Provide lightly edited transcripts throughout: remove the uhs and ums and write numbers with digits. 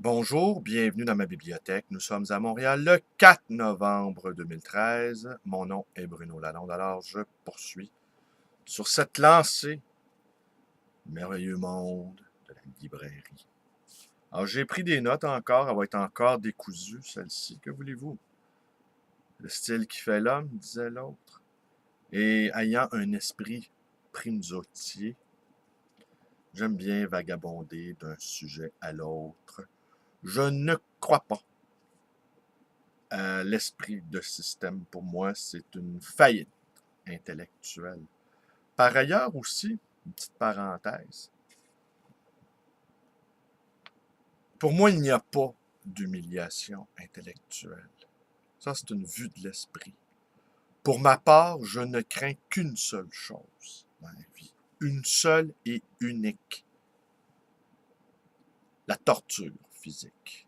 Bonjour, bienvenue dans ma bibliothèque. Nous sommes à Montréal le 4 novembre 2013. Mon nom est Bruno Lalonde. Alors, je poursuis sur cette lancée, merveilleux monde de la librairie. Alors, j'ai pris des notes encore. Elle va être encore décousue, celle-ci. Que voulez-vous? Le style qui fait l'homme, disait l'autre. Et ayant un esprit primizotier, j'aime bien vagabonder d'un sujet à l'autre. Je ne crois pas l'esprit de système. Pour moi, c'est une faillite intellectuelle. Par ailleurs aussi, une petite parenthèse, pour moi, il n'y a pas d'humiliation intellectuelle. Ça, c'est une vue de l'esprit. Pour ma part, je ne crains qu'une seule chose dans la vie. Une seule et unique. La torture physique.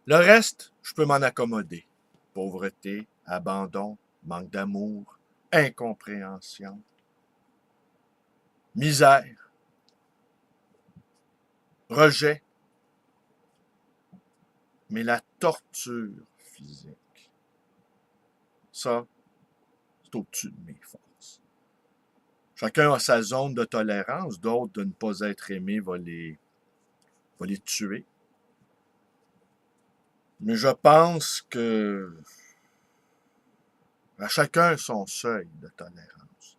Le reste, je peux m'en accommoder. Pauvreté, abandon, manque d'amour, incompréhension, misère, rejet, mais la torture physique, ça, c'est au-dessus de mes forces. Chacun a sa zone de tolérance, d'autres de ne pas être aimés va les tuer. Mais je pense que à chacun son seuil de tolérance.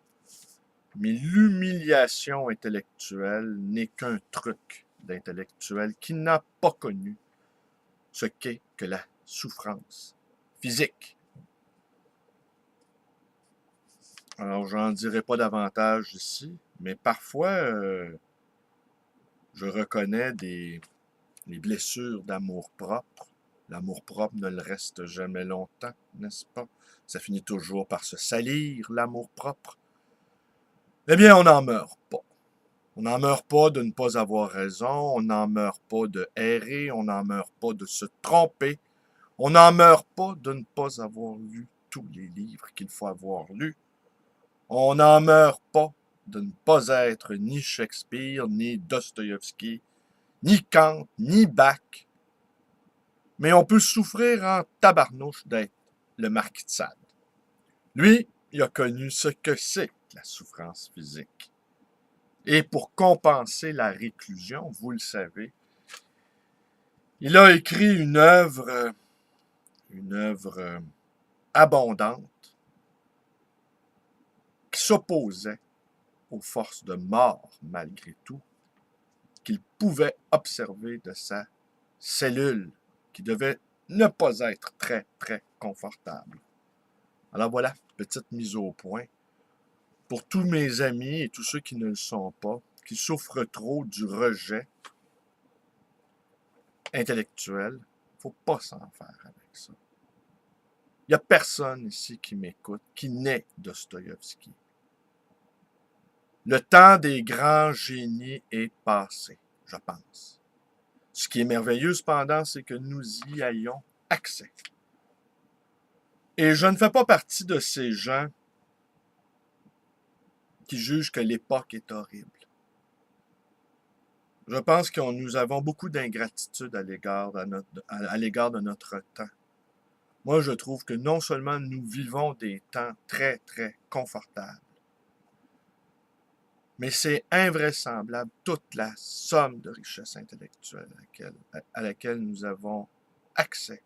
Mais l'humiliation intellectuelle n'est qu'un truc d'intellectuel qui n'a pas connu ce qu'est que la souffrance physique. Alors, j'en dirai pas davantage ici, mais parfois, je reconnais les blessures d'amour-propre. L'amour-propre ne le reste jamais longtemps, n'est-ce pas? Ça finit toujours par se salir, l'amour-propre. Eh bien, on n'en meurt pas. On n'en meurt pas de ne pas avoir raison, on n'en meurt pas de errer, on n'en meurt pas de se tromper, on n'en meurt pas de ne pas avoir lu tous les livres qu'il faut avoir lus. On n'en meurt pas de ne pas être ni Shakespeare, ni Dostoïevski, ni Kant, ni Bach. Mais on peut souffrir en tabarnouche d'être le marquis de Sade. Lui, il a connu ce que c'est la souffrance physique. Et pour compenser la réclusion, vous le savez, il a écrit une œuvre abondante qui s'opposait aux forces de mort malgré tout, qu'il pouvait observer de sa cellule, qui devait ne pas être très, très confortable. Alors voilà, petite mise au point. Pour tous mes amis et tous ceux qui ne le sont pas, qui souffrent trop du rejet intellectuel, il ne faut pas s'en faire avec ça. Il n'y a personne ici qui m'écoute, qui n'est Dostoïevski. Le temps des grands génies est passé, je pense. Ce qui est merveilleux cependant, c'est que nous y ayons accès. Et je ne fais pas partie de ces gens qui jugent que l'époque est horrible. Je pense que nous avons beaucoup d'ingratitude à l'égard de notre temps. Moi, je trouve que non seulement nous vivons des temps très, très confortables, mais c'est invraisemblable toute la somme de richesse intellectuelle à laquelle nous avons accès,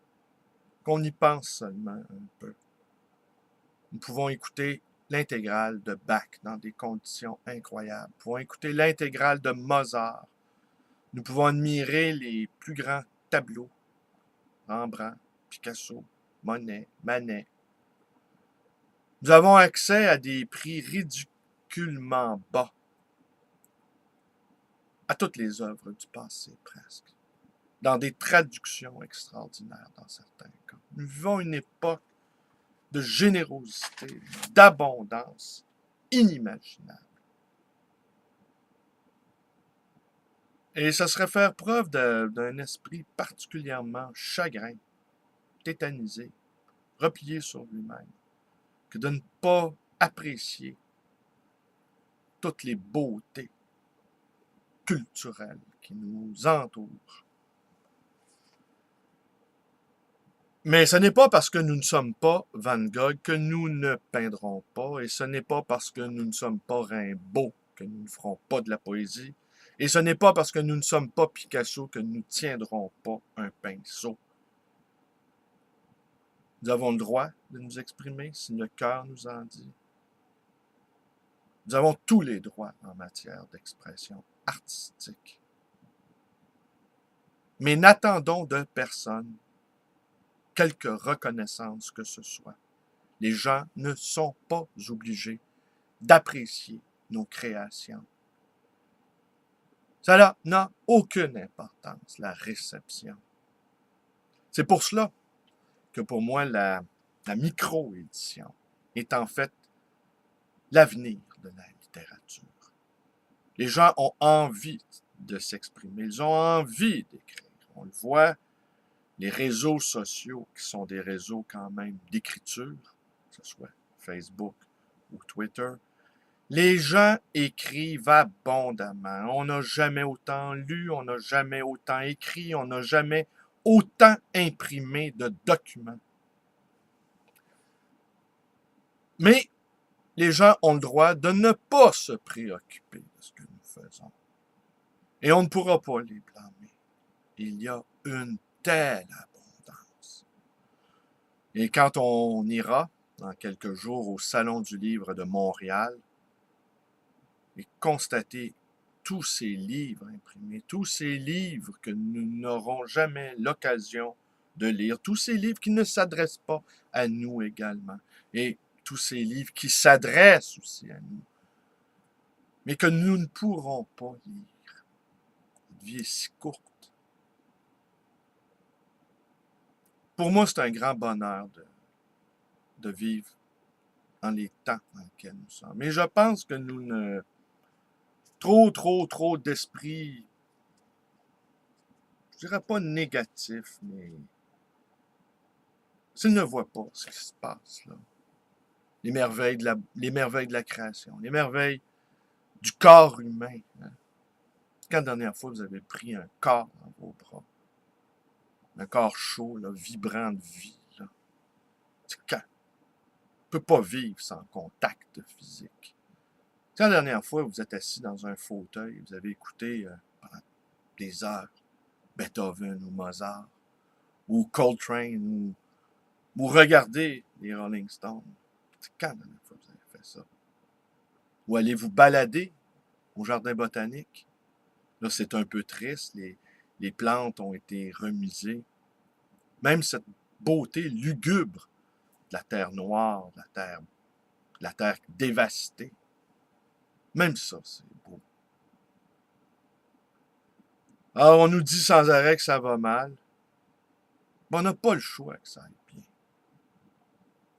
qu'on y pense seulement un peu. Nous pouvons écouter l'intégrale de Bach dans des conditions incroyables. Nous pouvons écouter l'intégrale de Mozart. Nous pouvons admirer les plus grands tableaux, Rembrandt, Picasso, Monet, Manet. Nous avons accès à des prix ridiculement bas à toutes les œuvres du passé, presque, dans des traductions extraordinaires dans certains cas. Nous vivons une époque de générosité, d'abondance inimaginable. Et ce serait faire preuve d'un esprit particulièrement chagrin, tétanisé, replié sur lui-même, que de ne pas apprécier toutes les beautés culturelle qui nous entoure. Mais ce n'est pas parce que nous ne sommes pas Van Gogh que nous ne peindrons pas, et ce n'est pas parce que nous ne sommes pas Rimbaud que nous ne ferons pas de la poésie, et ce n'est pas parce que nous ne sommes pas Picasso que nous ne tiendrons pas un pinceau. Nous avons le droit de nous exprimer si le cœur nous en dit. Nous avons tous les droits en matière d'expression artistique. Mais n'attendons de personne quelque reconnaissance que ce soit. Les gens ne sont pas obligés d'apprécier nos créations. Cela n'a aucune importance, la réception. C'est pour cela que pour moi, la micro-édition est en fait l'avenir de la littérature. Les gens ont envie de s'exprimer, ils ont envie d'écrire. On le voit, les réseaux sociaux, qui sont des réseaux quand même d'écriture, que ce soit Facebook ou Twitter, les gens écrivent abondamment. On n'a jamais autant lu, on n'a jamais autant écrit, on n'a jamais autant imprimé de documents. Mais les gens ont le droit de ne pas se préoccuper de ce que nous faisons. Et on ne pourra pas les blâmer. Il y a une telle abondance. Et quand on ira, dans quelques jours, au Salon du Livre de Montréal, et constater tous ces livres imprimés, tous ces livres que nous n'aurons jamais l'occasion de lire, tous ces livres qui ne s'adressent pas à nous également, et tous ces livres qui s'adressent aussi à nous, mais que nous ne pourrons pas lire. Notre vie est si courte. Pour moi, c'est un grand bonheur de vivre dans les temps dans lesquels nous sommes. Mais je pense que nous ne... Trop d'esprit, je dirais pas négatif, mais s'ils ne voient pas ce qui se passe là, les merveilles de la création, les merveilles du corps humain. Hein? Quand la dernière fois vous avez pris un corps dans vos bras, un corps chaud, là, vibrant de vie, là, c'est quand? On ne peut pas vivre sans contact physique. Quand la dernière fois vous êtes assis dans un fauteuil, vous avez écouté pendant des heures Beethoven ou Mozart, ou Coltrane, ou regardez les Rolling Stones. C'est quand la dernière fois que vous avez fait ça? Ou allez vous balader au jardin botanique. Là, c'est un peu triste, les plantes ont été remisées. Même cette beauté lugubre de la terre noire, de la terre dévastée. Même ça, c'est beau. Alors, on nous dit sans arrêt que ça va mal. Mais on n'a pas le choix que ça aille bien.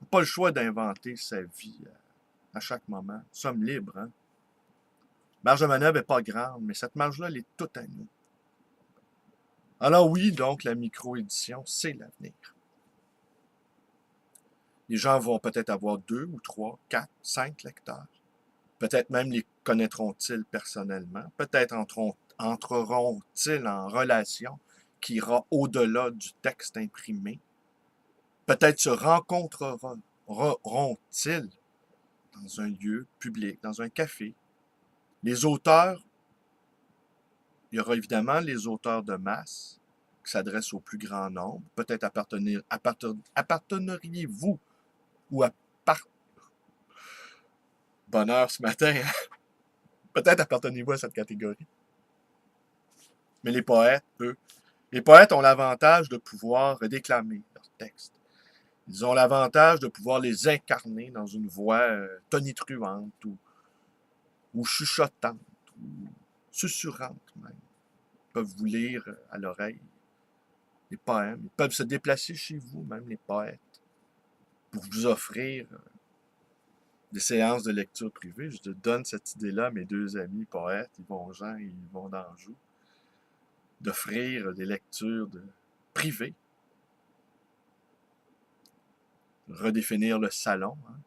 On n'a pas le choix d'inventer sa vie à chaque moment. Nous sommes libres, hein? La marge de manœuvre n'est pas grande, mais cette marge-là, elle est toute à nous. Alors oui, donc, la micro-édition, c'est l'avenir. Les gens vont peut-être avoir 2 ou 3, 4, 5 lecteurs. Peut-être même les connaîtront-ils personnellement. Peut-être entreront-ils en relation qui ira au-delà du texte imprimé. Peut-être se rencontreront-ils dans un lieu public, dans un café. Les auteurs, il y aura évidemment les auteurs de masse qui s'adressent au plus grand nombre. Peut-être apparteneriez-vous ou bonheur ce matin, hein? Peut-être appartenez-vous à cette catégorie. Mais les poètes, eux, les poètes ont l'avantage de pouvoir déclamer leurs textes. Ils ont l'avantage de pouvoir les incarner dans une voix tonitruante ou chuchotante ou susurrante même. Ils peuvent vous lire à l'oreille les poèmes. Ils peuvent se déplacer chez vous, même les poètes, pour vous offrir des séances de lecture privée. Je te donne cette idée-là à mes 2 amis poètes, Yvon Jean et Yvon d'Anjou, d'offrir des lectures privées, redéfinir le salon, hein,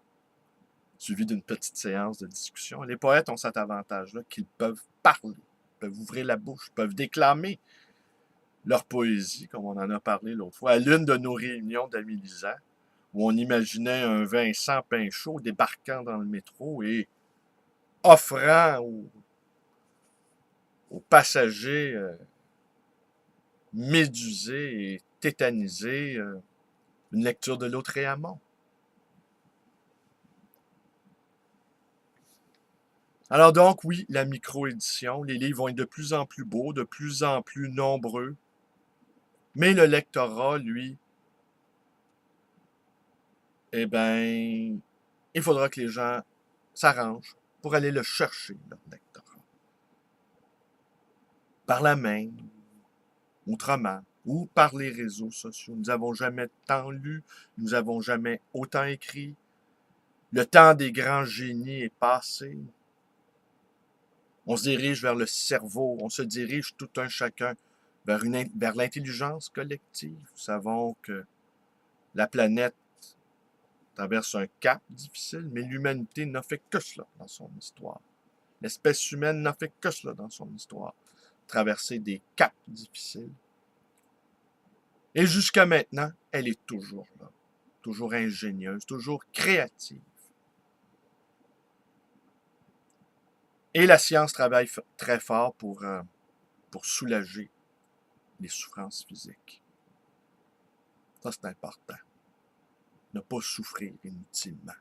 suivi d'une petite séance de discussion. Les poètes ont cet avantage-là qu'ils peuvent parler peuvent ouvrir la bouche, peuvent déclamer leur poésie, comme on en a parlé l'autre fois, à l'une de nos réunions d'amis lisants, où on imaginait un Vincent Pinchot débarquant dans le métro et offrant aux passagers médusés et tétanisés une lecture de Lautréamont. Alors donc, oui, la micro-édition, les livres vont être de plus en plus beaux, de plus en plus nombreux, mais le lectorat, lui, eh bien, il faudra que les gens s'arrangent pour aller le chercher, leur lectorat. Par la main, autrement, ou par les réseaux sociaux. Nous n'avons jamais tant lu, nous n'avons jamais autant écrit. Le temps des grands génies est passé. On se dirige vers le cerveau, on se dirige tout un chacun vers l'intelligence collective. Nous savons que la planète traverse un cap difficile, mais l'humanité n'a fait que cela dans son histoire. L'espèce humaine n'a fait que cela dans son histoire. Traverser des caps difficiles. Et jusqu'à maintenant, elle est toujours là. Toujours ingénieuse, toujours créative. Et la science travaille très fort pour soulager les souffrances physiques. Ça, c'est important. Ne pas souffrir inutilement.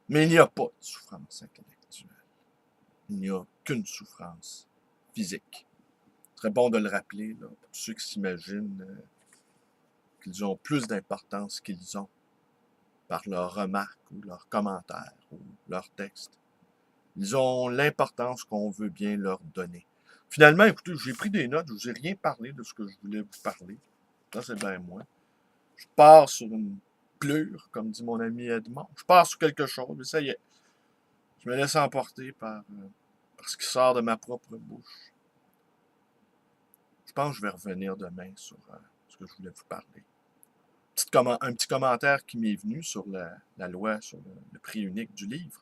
Mais il n'y a pas de souffrance intellectuelle. Il n'y a qu'une souffrance physique. Ce serait bon de le rappeler, là, pour ceux qui s'imaginent qu'ils ont plus d'importance qu'ils ont par leurs remarques ou leurs commentaires ou leurs textes. Ils ont l'importance qu'on veut bien leur donner. Finalement, écoutez, j'ai pris des notes, je ne vous ai rien parlé de ce que je voulais vous parler. Ça, c'est bien moi. Je pars sur une plure, comme dit mon ami Edmond. Je pars sur quelque chose, mais ça y est. Je me laisse emporter par ce qui sort de ma propre bouche. Je pense que je vais revenir demain sur ce que je voulais vous parler. Un petit commentaire qui m'est venu sur la loi sur le prix unique du livre.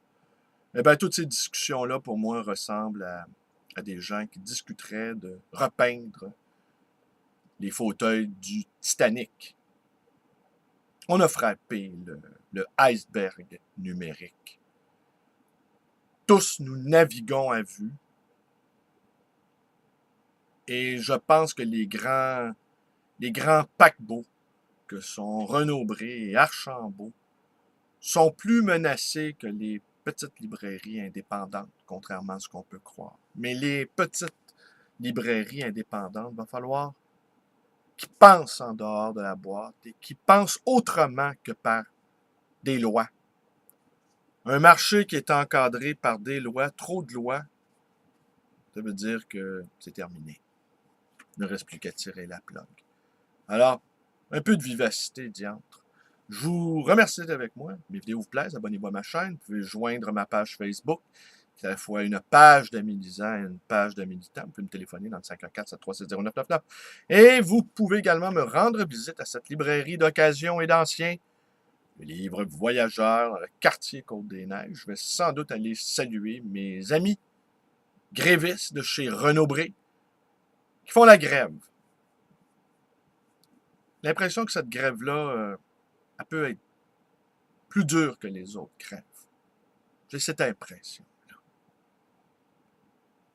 Eh bien, toutes ces discussions-là, pour moi, ressemblent à des gens qui discuteraient de repeindre les fauteuils du Titanic. On a frappé le iceberg numérique. Tous nous naviguons à vue. Et je pense que les grands paquebots que sont Renaud-Bré et Archambault sont plus menacés que les petites librairies indépendantes, contrairement à ce qu'on peut croire. Mais les petites librairies indépendantes, il va falloir qu'ils pensent en dehors de la boîte et qu'ils pensent autrement que par des lois. Un marché qui est encadré par des lois, trop de lois, ça veut dire que c'est terminé. Il ne reste plus qu'à tirer la plug. Alors, un peu de vivacité, diantre. Je vous remercie d'être avec moi. Mes vidéos vous plaisent, abonnez-vous à ma chaîne. Vous pouvez joindre ma page Facebook, qui est à la fois une page d'amis lisants et une page d'amis militants. Vous pouvez me téléphoner dans le 514-736-0999. Et vous pouvez également me rendre visite à cette librairie d'occasion et d'anciens. Le livre voyageur dans le quartier Côte-des-Neiges. Je vais sans doute aller saluer mes amis grévistes de chez Renaud-Bré qui font la grève. L'impression que cette grève-là, elle peut être plus dure que les autres grèves. J'ai cette impression-là.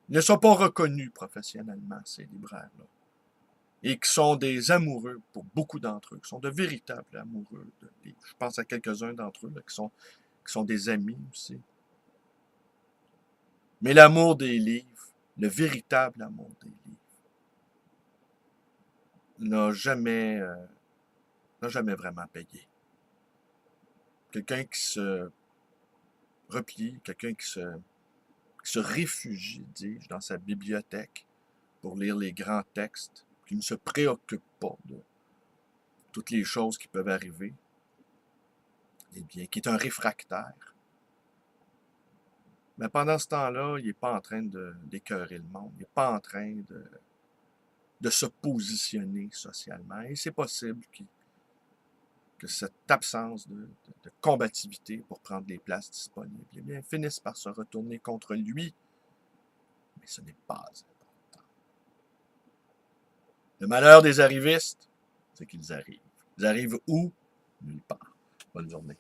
Ils ne sont pas reconnus professionnellement, ces libraires-là. Et qui sont des amoureux, pour beaucoup d'entre eux, qui sont de véritables amoureux de livres. Je pense à quelques-uns d'entre eux là, qui sont des amis aussi. Mais l'amour des livres, le véritable amour des livres, n'a jamais vraiment payé. Quelqu'un qui se replie, quelqu'un qui se réfugie, dis-je, dans sa bibliothèque pour lire les grands textes, qui ne se préoccupe pas de toutes les choses qui peuvent arriver, eh bien, qui est un réfractaire. Mais pendant ce temps-là, il n'est pas en train d'écœurer le monde, il n'est pas en train de se positionner socialement. Et c'est possible que cette absence de combativité pour prendre les places disponibles, eh bien, finissent par se retourner contre lui. Mais ce n'est pas important. Le malheur des arrivistes, c'est qu'ils arrivent. Ils arrivent où? Nulle part. Bonne journée.